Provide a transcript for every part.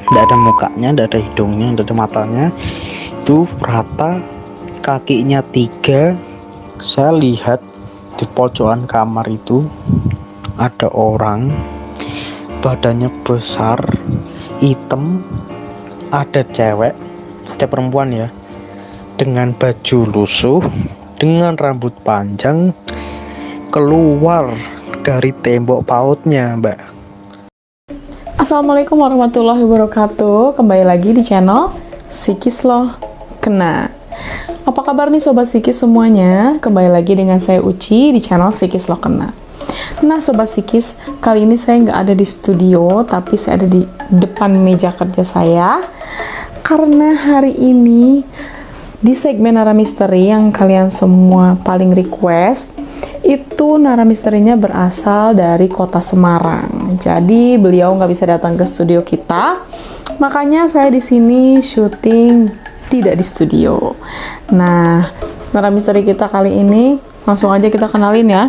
Tidak ada mukanya, tidak ada hidungnya, tidak ada matanya, itu rata. Kakinya 3. Saya lihat di pojokan kamar itu ada orang, badannya besar, hitam, ada cewek, ada perempuan ya, dengan baju lusuh, dengan rambut panjang, keluar dari tembok pautnya, Mbak. Assalamualaikum warahmatullahi wabarakatuh. Kembali lagi di channel Psikis Loh Kena. Apa kabar nih Sobat Psikis semuanya? Kembali lagi dengan saya Uci di channel Psikis Loh Kena. Nah Sobat Psikis, kali ini saya nggak ada di studio, tapi saya ada di depan meja kerja saya. Karena hari ini di segmen Nara Misteri yang kalian semua paling request, itu naramisterinya berasal dari kota Semarang. Jadi beliau nggak bisa datang ke studio kita, makanya saya di sini syuting tidak di studio. Nah, naramisteri kita kali ini langsung aja kita kenalin ya.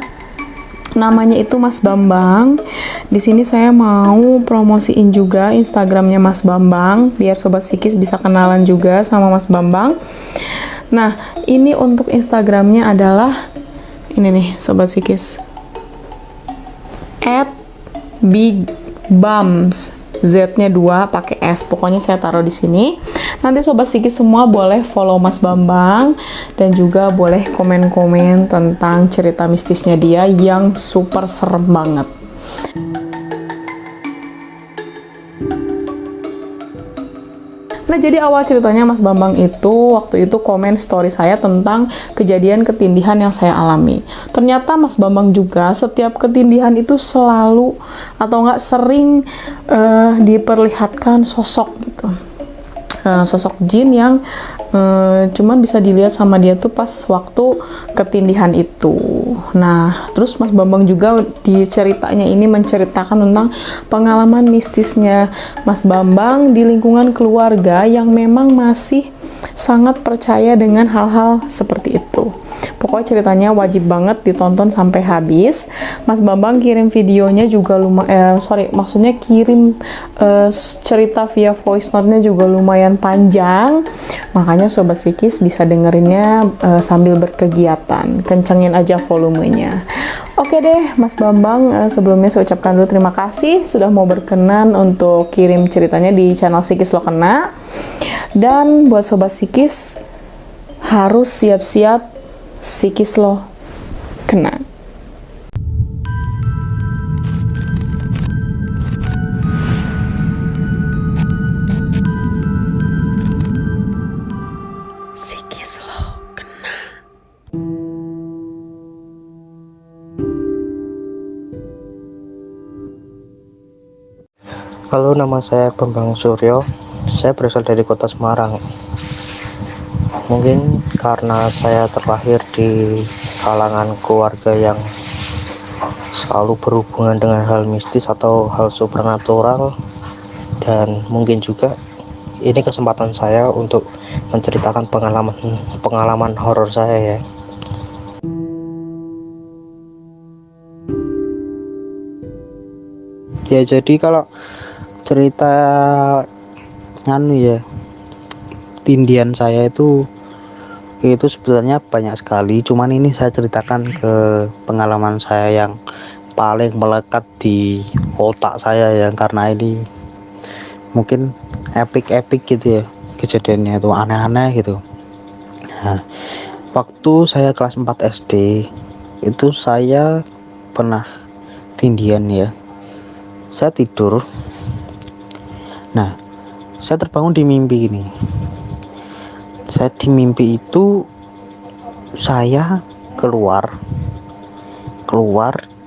Namanya itu Mas Bambang. Di sini saya mau promosiin juga Instagramnya Mas Bambang, biar Sobat Psikis bisa kenalan juga sama Mas Bambang. Nah, ini untuk Instagramnya adalah ini nih Sobat Psikis, @bigbams, Z-nya 2 pakai S. Pokoknya saya taruh di sini. Nanti Sobat Psikis semua boleh follow Mas Bambang dan juga boleh komen-komen tentang cerita mistisnya dia yang super serem banget. Nah, jadi awal ceritanya Mas Bambang itu waktu itu komen story saya tentang kejadian ketindihan yang saya alami. Ternyata Mas Bambang juga setiap ketindihan itu selalu atau nggak sering diperlihatkan sosok gitu. Sosok jin yang cuman bisa dilihat sama dia tuh pas waktu ketindihan itu. Nah, terus Mas Bambang juga di ceritanya ini menceritakan tentang pengalaman mistisnya Mas Bambang di lingkungan keluarga yang memang masih sangat percaya dengan hal-hal seperti itu. Pokoknya ceritanya wajib banget ditonton sampai habis. Mas Bambang kirim videonya juga kirim cerita via voice note-nya juga lumayan panjang. Makanya Sobat Psikis bisa dengerinnya sambil berkegiatan. Kencengin aja volumenya. Oke deh, Mas Bambang, sebelumnya saya ucapkan dulu terima kasih sudah mau berkenan untuk kirim ceritanya di channel Psikis Loh Kena. Dan buat Sobat Psikis, harus siap-siap Psikis Loh Kena. Psikis Loh Kena. Halo, nama saya Bambang Suryo. Saya berasal dari kota Semarang. Mungkin karena saya terlahir di kalangan keluarga yang selalu berhubungan dengan hal mistis atau hal supernatural, dan mungkin juga ini kesempatan saya untuk menceritakan pengalaman horor saya ya. Ya, jadi kalau cerita tindian saya itu sebenarnya banyak sekali, cuman ini saya ceritakan ke pengalaman saya yang paling melekat di otak saya ya, karena ini mungkin epic gitu ya, kejadiannya itu aneh-aneh gitu. Nah, waktu saya kelas 4 SD itu saya pernah tindian ya. Saya tidur, nah saya terbangun di mimpi ini. Saya di mimpi itu saya keluar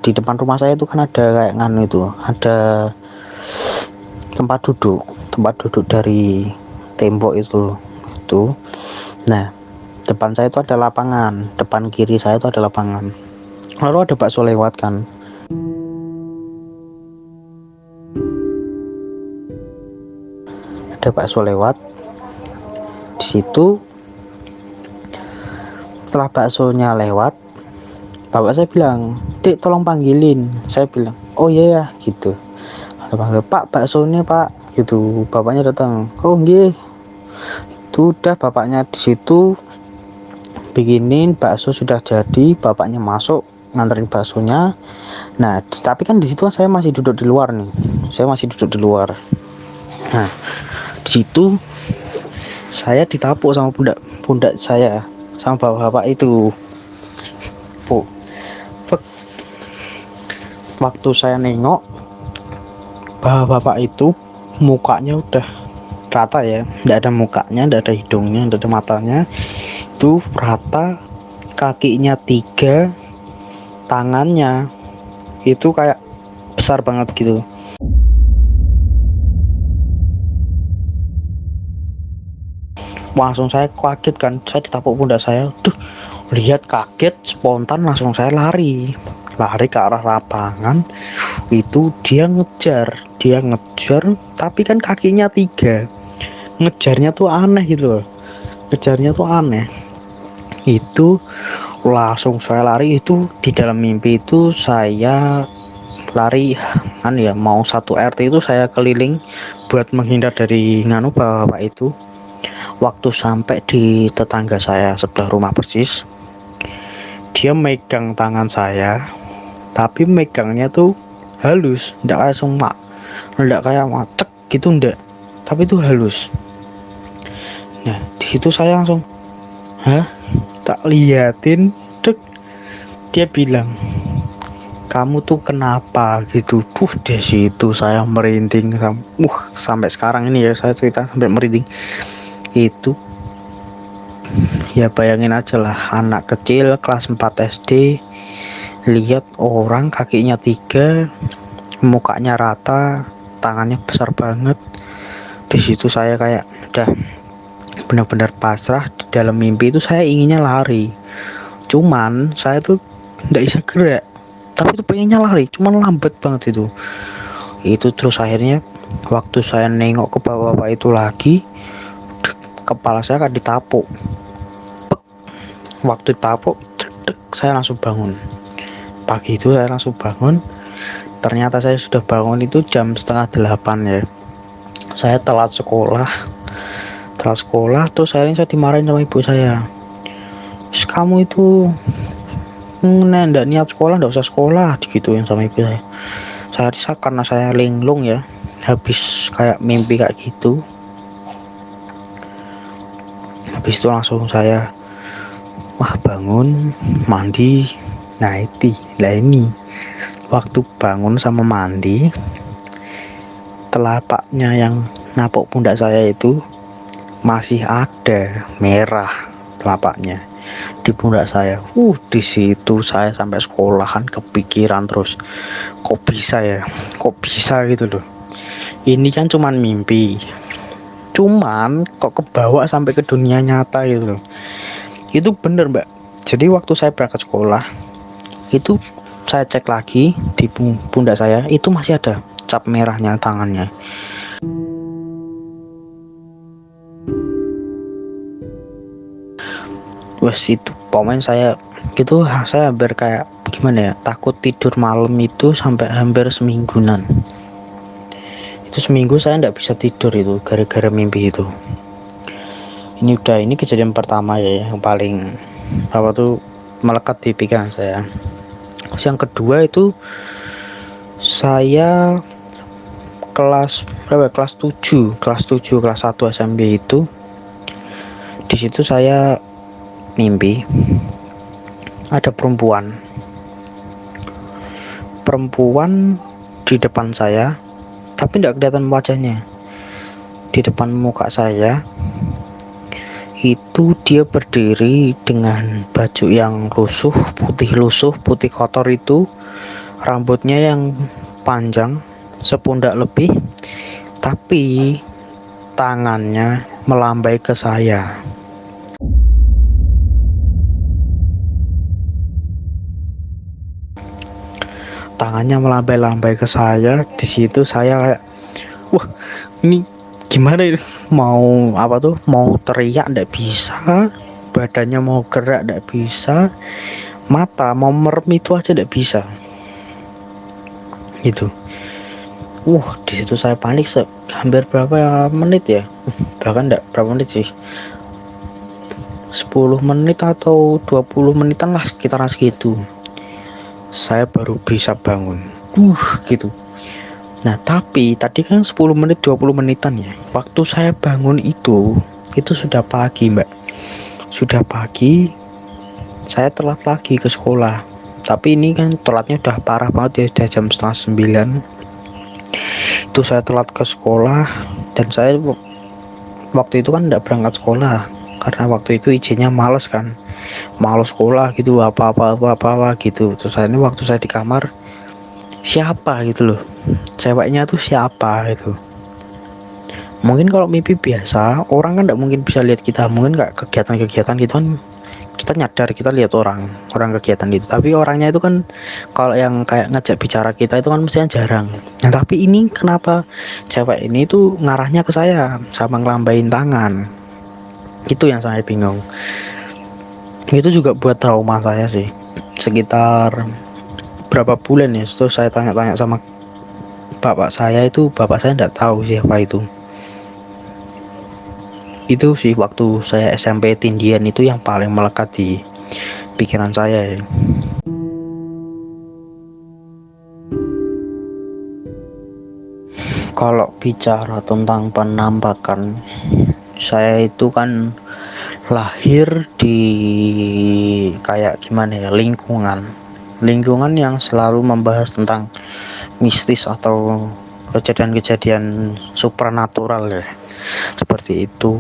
di depan rumah saya itu kan ada kayak ada tempat duduk dari tembok itu. Nah, depan saya itu ada lapangan, depan kiri saya itu ada lapangan, lalu ada bakso lewat kan. Ada bakso lewat di situ. Setelah baksonya lewat, bapak saya bilang, "Dek, tolong panggilin." Saya bilang, "Oh iya ya," gitu. Ada panggil, "Pak, baksonya Pak," gitu. Bapaknya datang, oh nggih, itu udah bapaknya di situ bikinin bakso sudah jadi, bapaknya masuk nganterin baksonya. Nah tapi kan di situ saya masih duduk di luar nih, saya masih duduk di luar. Nah di situ saya ditapuk sama pundak pundak saya sama bapak-bapak itu. Bu, waktu saya nengok bapak-bapak itu mukanya udah rata ya, nggak ada mukanya, nggak ada hidungnya, nggak ada matanya, itu rata. Kakinya 3, tangannya itu kayak besar banget gitu. Langsung saya kaget kan, saya ditapuk pundak saya. Duh, lihat kaget, spontan langsung saya lari ke arah lapangan. Itu dia ngejar tapi kan kakinya 3, ngejarnya tuh aneh gitu loh, ngejarnya tuh aneh. Itu langsung saya lari. Itu di dalam mimpi itu saya lari kan ya, mau 1 RT itu saya keliling buat menghindar dari nganu bapak itu. Waktu sampai di tetangga saya sebelah rumah persis, dia megang tangan saya, tapi megangnya tuh halus, ndak langsung ndak kayak macet gitu, ndak, tapi itu halus. Nah di situ saya langsung, hah, tak liatin, dek, dia bilang, kamu tuh kenapa gitu. Di situ saya merinding, sampai sekarang ini ya saya cerita sampai merinding. Itu ya bayangin aja lah, anak kecil kelas 4 SD lihat orang kakinya 3, mukanya rata, tangannya besar banget. Di situ saya kayak udah benar-benar pasrah. Di dalam mimpi itu saya inginnya lari, cuman saya tuh nggak bisa gerak, tapi tuh pengennya lari, cuman lambat banget itu. Terus akhirnya waktu saya nengok ke bapak-bapak itu lagi, kepala saya kan ditapuk. Waktu ditapuk, saya langsung bangun. Pagi itu saya langsung bangun. Ternyata saya sudah bangun itu jam 7:30 ya. Saya telat sekolah. Terus akhirnya saya dimarahin sama ibu saya. Kamu itu nggak niat sekolah, nggak usah sekolah, digituin sama ibu saya. Saya rasa karena saya linglung ya, habis kayak mimpi kayak gitu. Habis itu langsung saya bangun, mandi. Nah ini waktu bangun sama mandi, telapaknya yang napuk pundak saya itu masih ada merah telapaknya di pundak saya. Di situ saya sampai sekolahan kepikiran terus, kok bisa gitu loh. Ini kan cuman mimpi, cuman kok kebawa sampai ke dunia nyata gitu loh. Itu bener mbak. Jadi waktu saya berangkat sekolah itu, saya cek lagi di pundak saya itu masih ada cap merahnya tangannya. Itu pokoknya saya hampir kayak gimana ya, takut tidur malam itu sampai hampir semingguan. Itu seminggu saya nggak bisa tidur itu gara-gara mimpi itu. Ini kejadian pertama ya, yang paling melekat di pikiran saya. Terus yang kedua itu saya kelas 7 kelas 1 SMP itu. Di situ saya mimpi ada perempuan di depan saya, tapi tidak kelihatan wajahnya. Di depan muka saya itu dia berdiri dengan baju yang putih kotor itu, rambutnya yang panjang sepundak lebih, tapi tangannya melambai ke saya. Tangannya melambai-lambai ke saya. Di situ saya kayak, ini gimana ini? Mau mau teriak ndak bisa, badannya mau gerak ndak bisa, mata mau merem itu aja ndak bisa. Itu Di situ saya panik hampir berapa menit ya, bahkan enggak berapa menit sih, 10 menit atau 20 menitan lah, sekitaran segitu saya baru bisa bangun gitu. Nah tapi tadi kan 10 menit 20 menitan ya, waktu saya bangun itu sudah pagi mbak, sudah pagi. Saya telat lagi ke sekolah, tapi ini kan telatnya udah parah banget ya, udah jam setengah 9 itu saya telat ke sekolah. Dan saya waktu itu kan enggak berangkat sekolah karena waktu itu izinnya males kan, males sekolah gitu, apa gitu. Terus saya ini waktu saya di kamar, siapa gitu loh, ceweknya tuh siapa gitu. Mungkin kalau mimpi biasa orang kan enggak mungkin bisa lihat kita, mungkin kayak kegiatan-kegiatan gitu kan kita nyadar kita lihat orang kegiatan itu, tapi orangnya itu kan kalau yang kayak ngajak bicara kita itu kan mestinya jarang. Nah tapi ini kenapa cewek ini tuh ngarahnya ke saya sama ngelambain tangan, itu yang saya bingung. Itu juga buat trauma saya sih, sekitar berapa bulan ya. Terus saya tanya-tanya sama bapak saya, itu bapak saya enggak tahu siapa itu. Itu sih waktu saya SMP tindian itu yang paling melekat di pikiran saya ya. Kalau bicara tentang penampakan, saya itu kan lahir di kayak gimana ya, lingkungan yang selalu membahas tentang mistis atau kejadian-kejadian supranatural ya, seperti itu.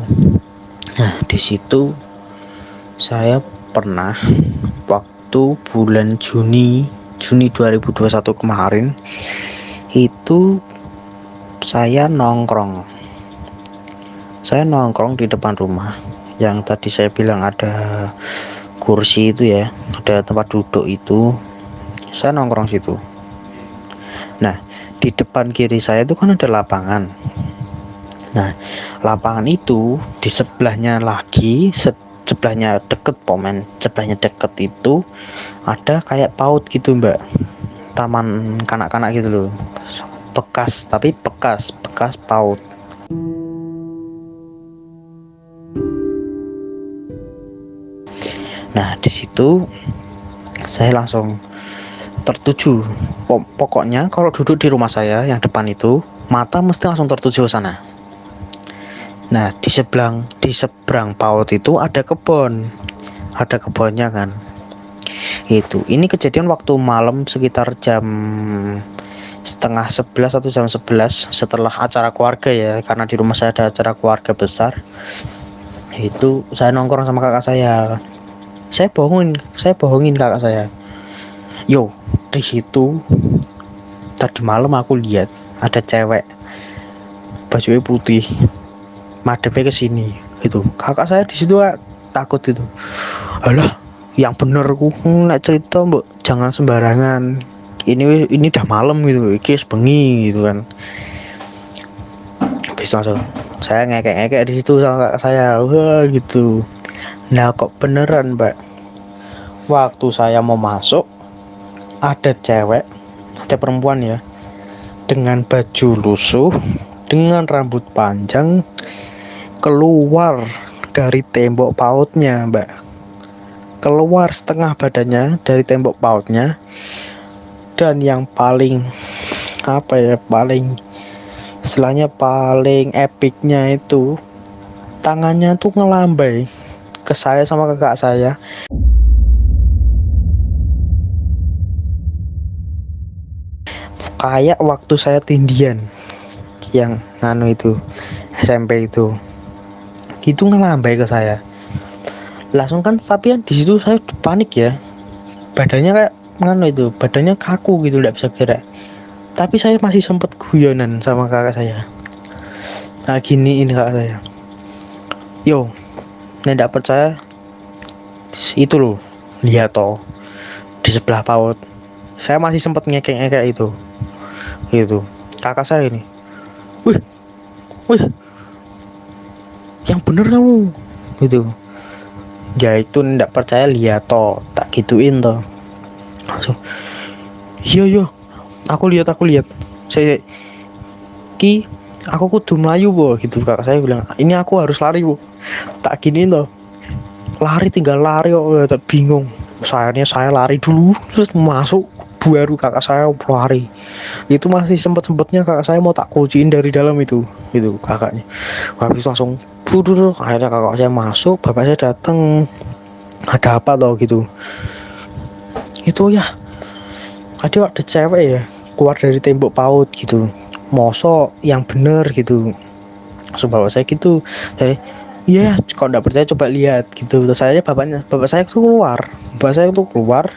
Nah di situ saya pernah waktu bulan Juni 2021 kemarin itu saya nongkrong di depan rumah yang tadi saya bilang ada kursi itu ya, ada tempat duduk itu, saya nongkrong situ. Nah di depan kiri saya itu kan ada lapangan. Nah lapangan itu di sebelahnya lagi, sebelahnya deket sebelahnya deket itu ada kayak PAUD gitu mbak, taman kanak-kanak gitu loh, bekas PAUD. Nah di situ saya langsung tertuju. Pokoknya kalau duduk di rumah saya yang depan itu, mata mesti langsung tertuju ke sana. Nah di seberang PAUD itu ada kebunnya kan. Ini kejadian waktu malam sekitar jam setengah 11 atau jam 11 setelah acara keluarga ya, karena di rumah saya ada acara keluarga besar. Itu saya nongkrong sama kakak saya. Saya bohongin kakak saya. Di situ tadi malam aku lihat ada cewek bajunya putih madepnya ke sini. Itu kakak saya di situ takut itu. Alah, yang bener ku nek cerita mbok jangan sembarangan. Ini udah malam gitu, iki bengi gitu kan. Bisa langsung saya ngekek di situ sama kakak saya, wah gitu. Nah kok beneran mbak, waktu saya mau masuk ada perempuan ya, dengan baju lusuh, dengan rambut panjang, keluar dari tembok PAUD-nya mbak, keluar setengah badannya dari tembok PAUD-nya. Dan yang paling istilahnya paling epicnya itu, tangannya tuh ngelambai ke saya sama kakak saya. Kayak waktu saya tindian yang itu SMP itu ngelambai ke saya langsung kan. Tapi di situ saya panik ya, badannya kayak badannya kaku gitu, tidak bisa gerak. Tapi saya masih sempat guyonan sama kakak saya. Nah giniin kakak saya, tidak percaya itu loh, lihat toh di sebelah PAUD. Saya masih sempat ngekek itu kakak saya ini, wih yang bener kamu gitu. Ya itu tidak percaya, lihat toh, tak gituin toh. Langsung iya aku lihat. Saya Ki, aku kudu melayu bu, gitu. Kakak saya bilang, ini aku harus lari bu. Tak gini loh, lari tinggal lari kok, ya, tak bingung. Saya lari dulu, terus masuk, baru kakak saya lari. Itu masih sempet-sempetnya kakak saya mau tak kunciin dari dalam itu kakaknya. Habis itu langsung budur, akhirnya kakak saya masuk, bapak saya datang, ada apa tau gitu. Itu ya, ada cewek ya keluar dari tembok PAUD gitu, mosok yang bener gitu. Langsung bapak saya gitu, saya iya, kalau nggak percaya coba lihat gitu. Terus saya bapak saya tuh keluar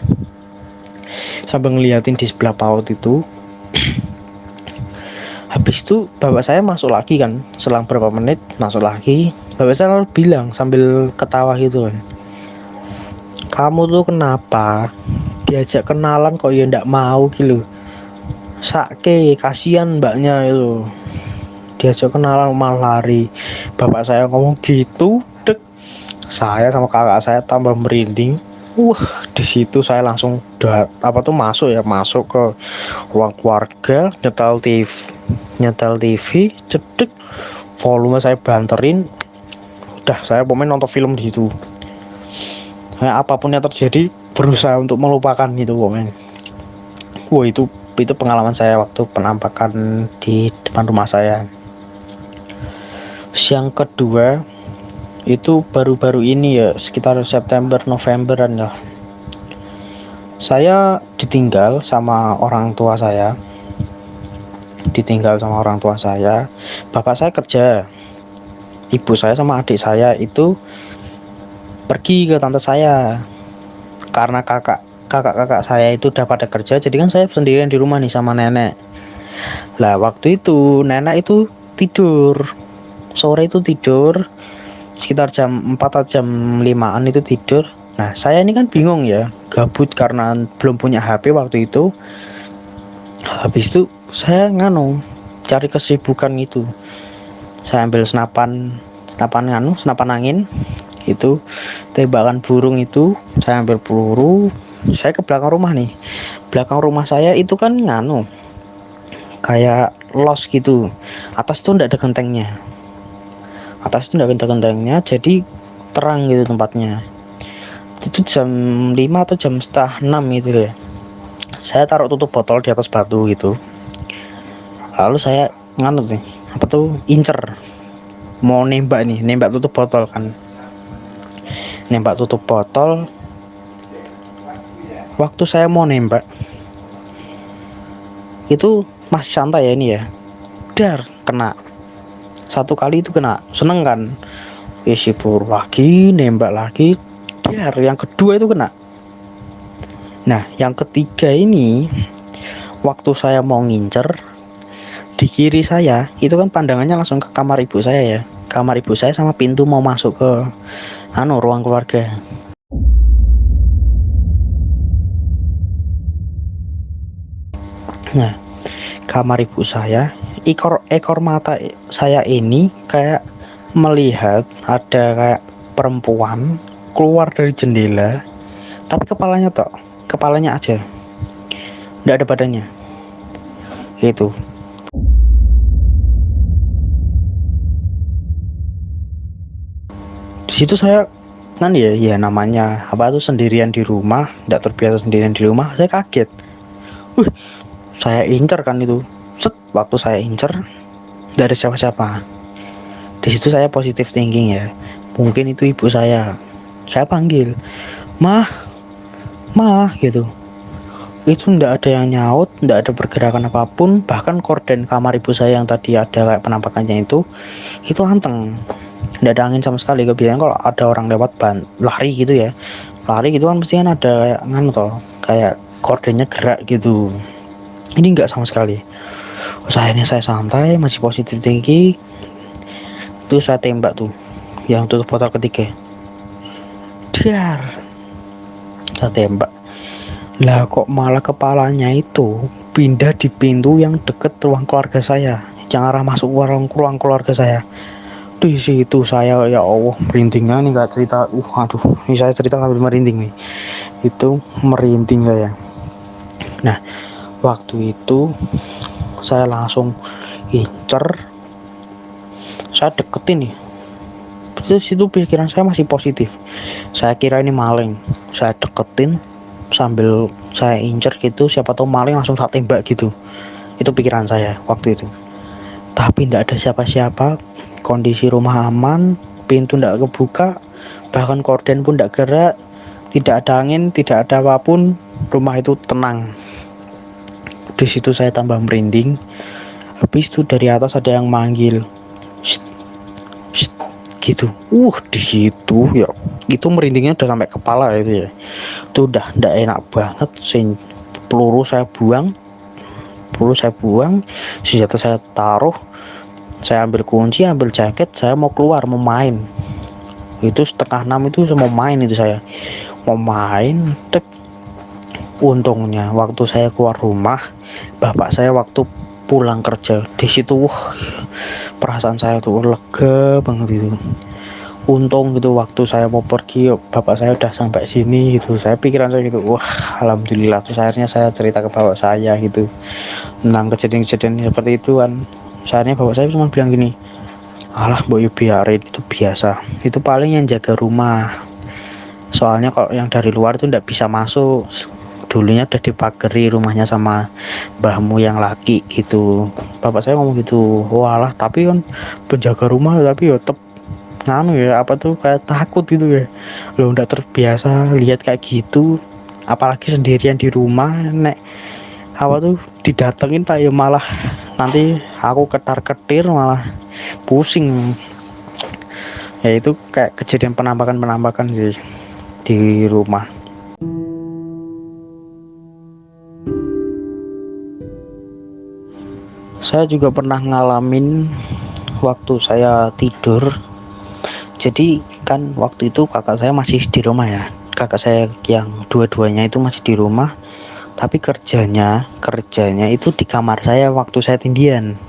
sambil ngeliatin di sebelah PAUD itu. Habis itu bapak saya masuk lagi kan, selang berapa menit masuk lagi. Bapak saya lalu bilang sambil ketawa gitu kan, kamu tuh kenapa diajak kenalan kok ya ndak mau gitu. Sake kasihan mbaknya itu, diajak kenalan malah lari. Bapak saya ngomong gitu, dek, saya sama kakak saya tambah merinding. Di situ saya langsung masuk ke ruang keluarga, nyetel TV, cedek, volume saya banterin. Udah, saya pokoknya nonton film di situ. Nah, apapun yang terjadi berusaha untuk melupakan itu pokoknya. Itu pengalaman saya waktu penampakan di depan rumah saya. Yang kedua itu baru-baru ini ya, sekitar September Novemberan ya. Saya ditinggal sama orang tua saya. Bapak saya kerja. Ibu saya sama adik saya itu pergi ke tante saya. Karena kakak saya itu udah pada kerja, jadi kan saya sendirian di rumah nih sama nenek. Lah waktu itu nenek itu tidur. Sore itu tidur sekitar jam 4 atau jam 5-an itu tidur. Nah, saya ini kan bingung ya, gabut karena belum punya HP waktu itu. Habis itu saya cari kesibukan itu. Saya ambil senapan angin itu, tembakan burung itu, saya ambil peluru, saya ke belakang rumah nih. Belakang rumah saya itu kan kayak los gitu. Atas itu enggak ada gentengnya. Jadi terang gitu tempatnya. Itu jam 5 atau jam setengah 6 gitu ya. Saya taruh tutup botol di atas batu gitu. Lalu saya incer mau nembak tutup botol kan. Waktu saya mau nembak itu masih santai ya ini ya. Dar, kena. Satu kali itu kena, seneng kan. Isi peluru lagi, nembak lagi. Dar, yang kedua itu kena. Nah, yang ketiga ini waktu saya mau ngincer, di kiri saya itu kan pandangannya langsung ke kamar ibu saya ya. Kamar ibu saya sama pintu mau masuk ke ruang keluarga. Nah, kamar ibu saya, ekor mata saya ini kayak melihat ada kayak perempuan keluar dari jendela, tapi kepalanya aja, nggak ada badannya. Itu di situ saya kan ya namanya sendirian di rumah, nggak terbiasa sendirian di rumah, saya kaget. Saya incer kan itu, waktu saya incer nggak ada siapa-siapa. Di situ saya positive thinking ya, mungkin itu ibu saya. Saya panggil, mah gitu. Itu nggak ada yang nyaut, nggak ada pergerakan apapun. Bahkan korden kamar ibu saya yang tadi ada kayak penampakannya itu anteng, nggak ada angin sama sekali. Kebiasaan kalau ada orang lewat lari gitu kan mesti kan ada kayak kordennya gerak gitu. Ini nggak sama sekali. Akhirnya saya santai, masih positif tinggi. Terus saya tembak tuh yang tutup botol ketiga. Dar, saya tembak. Lah kok malah kepalanya itu pindah di pintu yang deket ruang keluarga saya, yang arah masuk ruang keluarga saya. Di situ saya, ya Allah, merindingnya nih, nggak cerita. Ini saya cerita sambil merinding nih. Itu merinding saya. Nah, waktu itu saya langsung incer, saya deketin nih. Terus itu pikiran saya masih positif, saya kira ini maling, saya deketin sambil saya incer gitu, siapa tahu maling langsung saya tembak gitu. Itu pikiran saya waktu itu. Tapi tidak ada siapa-siapa, kondisi rumah aman, pintu tidak kebuka, bahkan korden pun tidak gerak, tidak ada angin, tidak ada apapun, rumah itu tenang. Di situ saya tambah merinding. Habis itu dari atas ada yang manggil, "Shh, shh," gitu. Di situ ya, itu merindingnya udah sampai kepala itu ya. Itu udah tidak enak banget. Peluru saya buang, senjata saya taruh, saya ambil kunci, ambil jaket, saya mau keluar, mau main. Itu 5:30 itu saya mau main, itu saya mau main. Untungnya waktu saya keluar rumah, bapak saya waktu pulang kerja. Di situ perasaan saya tuh lega banget itu. Untung gitu waktu saya mau pergi, bapak saya udah sampai sini gitu. Saya pikiran saya gitu, alhamdulillah. Terus akhirnya saya cerita ke bapak saya gitu tentang kejadian-kejadian seperti itu kan. Akhirnya bapak saya cuma bilang gini, alah mbok biarin, itu biasa, itu paling yang jaga rumah, soalnya kalau yang dari luar itu ndak bisa masuk, dulunya udah dipagari rumahnya sama mbahmu yang laki gitu. Bapak saya ngomong gitu. Walah, tapi kan penjaga rumah, tapi ya tetep nganu ya, apa tuh, kayak takut gitu ya, lo ndak terbiasa lihat kayak gitu, apalagi sendirian di rumah. Nek apa tuh didatengin pak ya malah nanti aku ketar-ketir, malah pusing. Ya itu kayak kejadian penampakan sih di rumah. Saya juga pernah ngalamin waktu saya tidur. Jadi kan waktu itu kakak saya masih di rumah ya. Kakak saya yang dua-duanya itu masih di rumah, tapi kerjanya itu di kamar saya waktu saya tindian.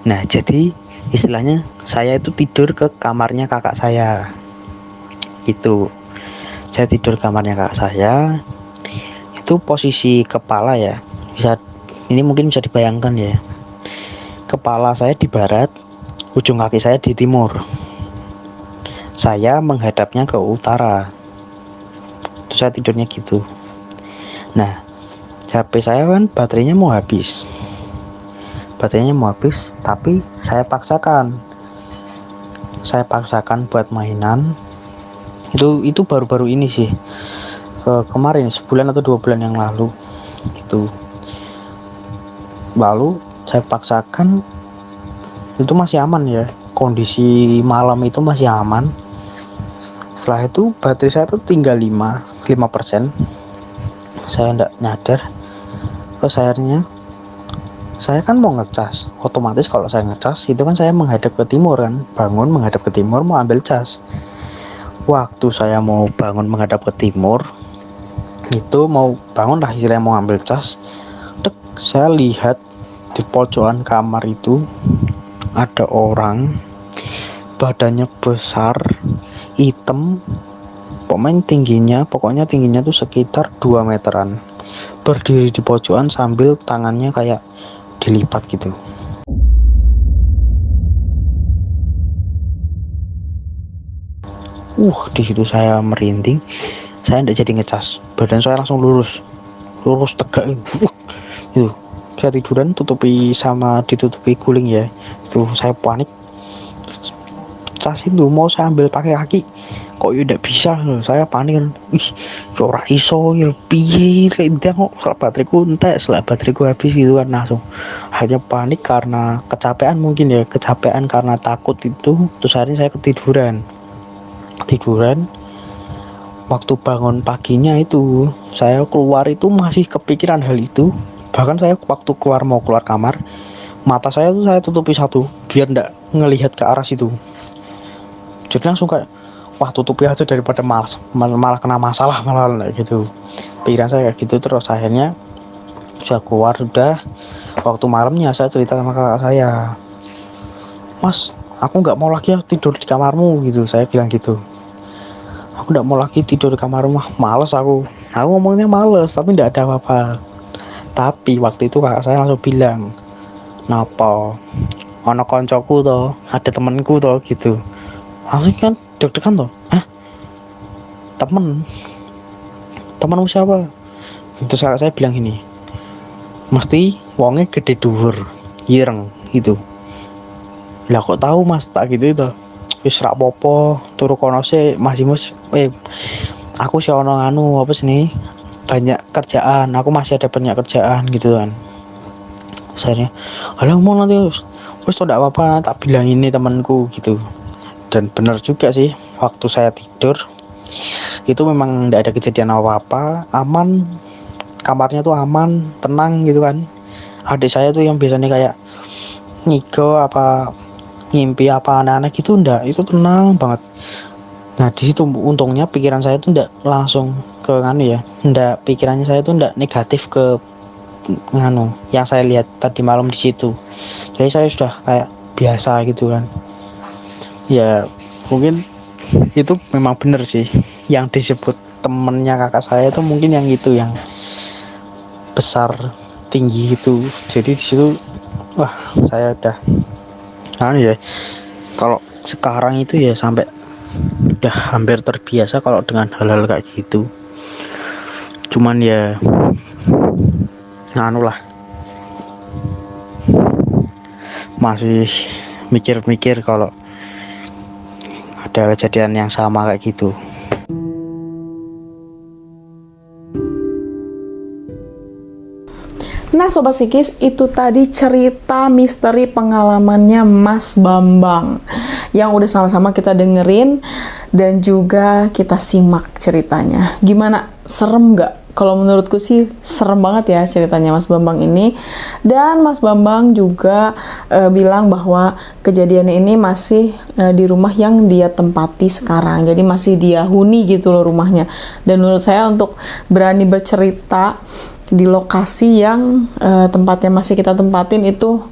Nah, jadi istilahnya saya itu tidur ke kamarnya kakak saya. Itu saya tidur kamarnya kakak saya. Itu posisi kepala ya. Ini mungkin bisa dibayangkan ya. Kepala saya di barat, ujung kaki saya di timur. Saya menghadapnya ke utara. Terus saya tidurnya gitu. Nah, HP saya kan baterainya mau habis. Tapi saya paksakan buat mainan. Itu baru-baru ini sih. Kemarin sebulan atau 2 bulan yang lalu. Itu. Lalu saya paksakan, itu masih aman ya, kondisi malam itu masih aman. Setelah itu baterai saya tuh tinggal 5%. Saya enggak nyadar. Terus akhirnya saya kan mau ngecas, otomatis kalau saya ngecas itu kan saya menghadap ke timur kan, bangun menghadap ke timur mau ambil cas. Waktu saya mau bangun menghadap ke timur, itu mau bangun lah istilahnya, mau ambil cas, saya lihat di pojokan kamar itu ada orang, badannya besar, hitam, pokoknya tingginya tuh sekitar 2 meteran, berdiri di pojokan sambil tangannya kayak dilipat gitu. Di situ saya merinding. Saya tidak jadi ngecas, badan saya langsung lurus tegak gitu. Itu saya tiduran ditutupi guling ya. Itu saya panik. Cas itu mau saya ambil pakai kaki, kok ya tidak bisa loh. Saya panik kan. Ora iso ya, piye rek kok bateraiku entek, bateraiku habis gitu kan. Langsung hanya panik karena kecapean, mungkin ya, karena takut itu. Terus akhirnya saya ketiduran. Waktu bangun paginya itu saya keluar itu masih kepikiran hal itu. Bahkan saya waktu mau keluar kamar, mata saya tuh saya tutupi satu biar ndak ngelihat ke arah situ. Jadi langsung kayak, tutupi aja daripada malah kena masalah malah gitu. Pikiran saya kayak gitu. Terus akhirnya saya keluar, udah waktu malamnya saya cerita sama kakak saya, "Mas, aku nggak mau lagi tidur di kamarmu," gitu. Saya bilang gitu, "Aku nggak mau lagi tidur di kamar rumah, males aku ngomongnya males, tapi nggak ada apa-apa." Tapi waktu itu kakak saya langsung bilang, napa ono koncoku to, ada temenku to gitu. Aku kan deg-degan to. Hah? Temenmu siapa? Terus kakak saya bilang gini, mesti wongnya gede dhuwur, ireng gitu. Lah kok tahu Mas, tak gitu itu. Wis rak popo, turu kono sih masih aku sih ono anu apa sih nih? Banyak kerjaan, aku masih ada banyak kerjaan gitu kan. Saya, "Halah mau nanti wis tidak apa-apa, tak bilang ini temanku gitu." Dan benar juga sih, waktu saya tidur itu memang tidak ada kejadian apa-apa, aman, kamarnya tuh aman, tenang gitu kan. Adik saya tuh yang biasanya kayak ngigo apa ngimpi apa aneh-aneh gitu, ndak, itu tenang banget. Nah di situ untungnya pikiran saya tuh ndak langsung ke nganu ya, ndak, pikirannya saya tuh ndak negatif ke nganu yang saya lihat tadi malam di situ. Jadi saya sudah kayak biasa gitu kan. Ya mungkin itu memang benar sih yang disebut temennya kakak saya itu, mungkin yang itu yang besar tinggi itu. Jadi di situ wah saya udah ya, kalau sekarang itu ya sampai udah hampir terbiasa kalau dengan hal-hal kayak gitu. Cuman ya lah, masih mikir-mikir kalau ada kejadian yang sama kayak gitu. Nah Sobat Psikis, itu tadi cerita misteri pengalamannya Mas Bambang yang udah sama-sama kita dengerin dan juga kita simak ceritanya. Gimana? Serem nggak? Kalau menurutku sih serem banget ya ceritanya Mas Bambang ini. Dan Mas Bambang juga bilang bahwa kejadiannya ini masih di rumah yang dia tempati sekarang. Jadi masih dia huni gitu loh rumahnya. Dan menurut saya untuk berani bercerita di lokasi yang tempatnya masih kita tempatin itu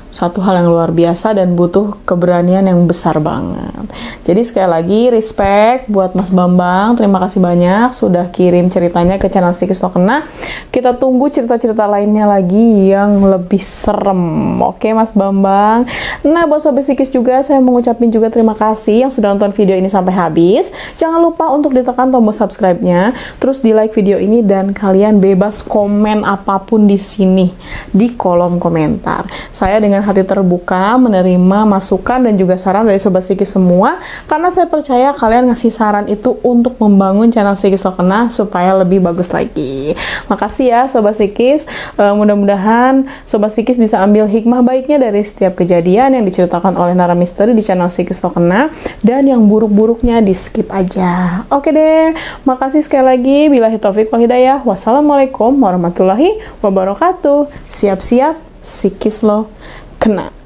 satu hal yang luar biasa dan butuh keberanian yang besar banget. Jadi sekali lagi respect buat Mas Bambang, terima kasih banyak sudah kirim ceritanya ke channel Psikis Lo Kena. Kita tunggu cerita-cerita lainnya lagi yang lebih serem. Oke Mas Bambang. Nah buat Sobat Psikis juga saya mengucapkan juga terima kasih yang sudah nonton video ini sampai habis. Jangan lupa untuk ditekan tombol subscribe-nya, terus di like video ini dan kalian bebas komen apapun di sini di kolom komentar. Saya dengan hati terbuka menerima masukan dan juga saran dari Sobat Psikis semua, karena saya percaya kalian ngasih saran itu untuk membangun channel Psikis Lo Kena supaya lebih bagus lagi. Makasih ya Sobat Psikis. Mudah-mudahan Sobat Psikis bisa ambil hikmah baiknya dari setiap kejadian yang diceritakan oleh Nara Misteri di channel Psikis Lo Kena, dan yang buruk-buruknya di skip aja. Oke deh, makasih sekali lagi. Billahi taufik wal hidayah. Wassalamualaikum warahmatullahi wabarakatuh. Siap-siap Psikis Lo Kena.